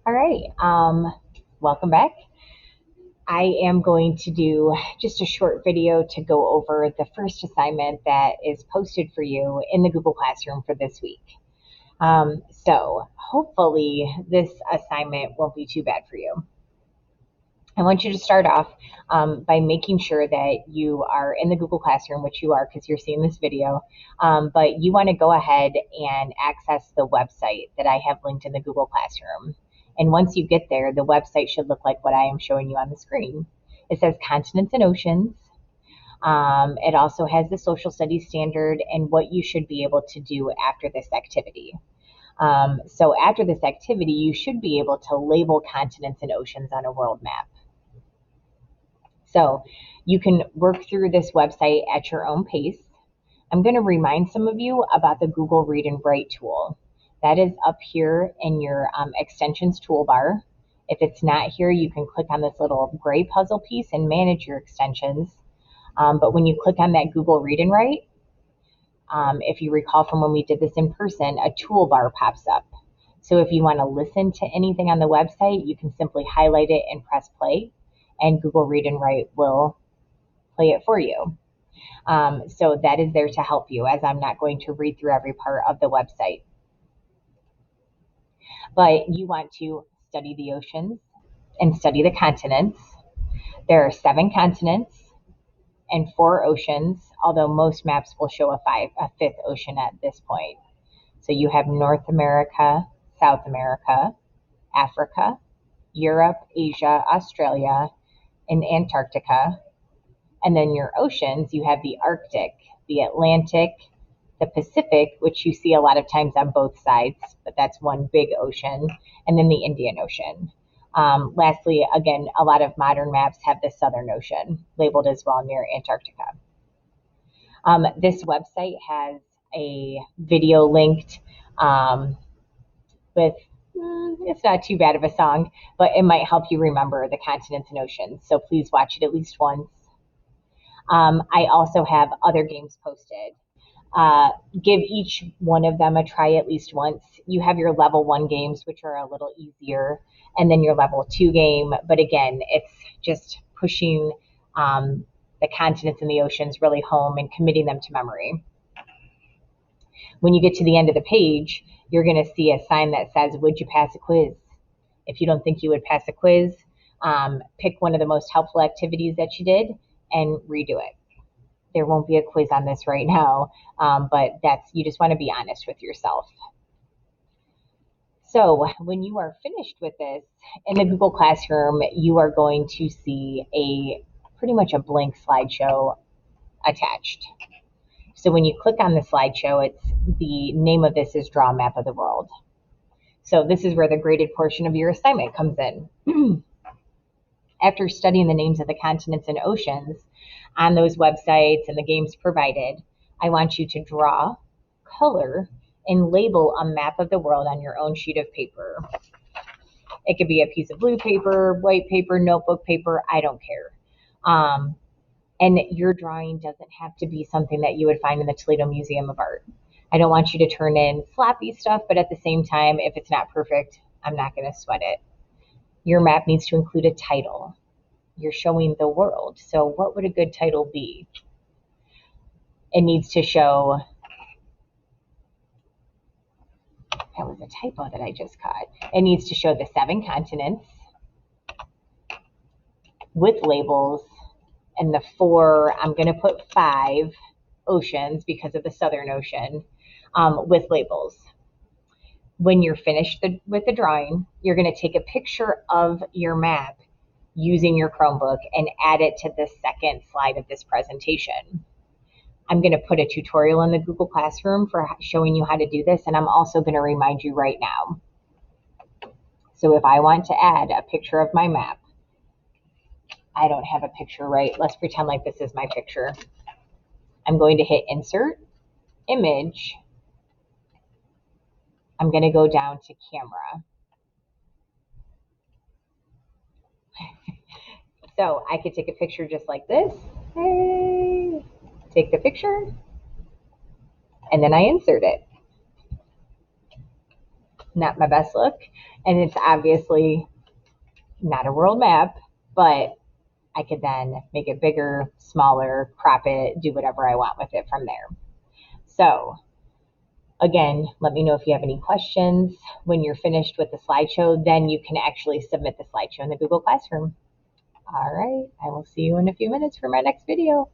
All right. Welcome back. I am going to do just a short video to go over the first assignment that is posted for you in the Google Classroom for this week. So hopefully this assignment won't be too bad for you. I want you to start off by making sure that you are in the Google Classroom, which you are because you're seeing this video, but you want to go ahead and access the website that I have linked in the Google Classroom. And once you get there, the website should look like what I am showing you on the screen. It says Continents and Oceans. It also has the social studies standard and what you should be able to do after this activity. So after this activity, you should be able to label continents and oceans on a world map. So you can work through this website at your own pace. I'm going to remind some of you about the Google Read and Write tool. That is up here in your extensions toolbar. If it's not here, you can click on this little gray puzzle piece and manage your extensions. But when you click on that Google Read and Write, if you recall from when we did this in person, a toolbar pops up. So if you want to listen to anything on the website, you can simply highlight it and press play, and Google Read and Write will play it for you. So that is there to help you, as I'm not going to read through every part of the website. But you want to study the oceans and study the continents. There are 7 continents and 4 oceans, although most maps will show a 5th ocean at this point. So you have North America, South America, Africa, Europe, Asia, Australia, and Antarctica. And then your oceans, you have the Arctic, the Atlantic, the Pacific, which you see a lot of times on both sides, but that's one big ocean, and then the Indian Ocean. Lastly, again, a lot of modern maps have the Southern Ocean labeled as well near Antarctica. This website has a video linked with it's not too bad of a song, but it might help you remember the continents and oceans. So please watch it at least once. I also have other games posted. Give each one of them a try at least once. You have your level 1 games, which are a little easier, and then your level 2 game. But again, it's just pushing the continents and the oceans really home and committing them to memory. When you get to the end of the page, you're going to see a sign that says, would you pass a quiz? If you don't think you would pass a quiz, pick one of the most helpful activities that you did and redo it. There won't be a quiz on this right now, but you just want to be honest with yourself. So when you are finished with this in the Google Classroom, you are going to see pretty much a blank slideshow attached. So when you click on the slideshow, the name of this is Draw a Map of the World. So this is where the graded portion of your assignment comes in. After studying the names of the continents and oceans on those websites and the games provided, I want you to draw, color, and label a map of the world on your own sheet of paper. It could be a piece of blue paper, white paper, notebook paper, I don't care. And your drawing doesn't have to be something that you would find in the Toledo Museum of Art. I don't want you to turn in sloppy stuff, but at the same time, if it's not perfect, I'm not going to sweat it. Your map needs to include a title. You're showing the world. So what would a good title be? It needs to show, that was a typo that I just caught. It needs to show the 7 continents with labels, and the 4, I'm going to put 5 oceans because of the Southern Ocean with labels. When you're finished with the drawing, you're going to take a picture of your map using your Chromebook and add it to the second slide of this presentation. I'm going to put a tutorial in the Google Classroom for showing you how to do this, and I'm also going to remind you right now. So if I want to add a picture of my map, I don't have a picture, right? Let's pretend like this is my picture. I'm going to hit Insert, Image. I'm going to go down to Camera. So I could take a picture just like this. Hey, take the picture, and then I insert it. not my best look. And it's obviously not a world map, but I could then make it bigger, smaller, crop it, do whatever I want with it from there. So again, let me know if you have any questions when you're finished with the slideshow. Then you can actually submit the slideshow in the Google Classroom. All right, I will see you in a few minutes for my next video.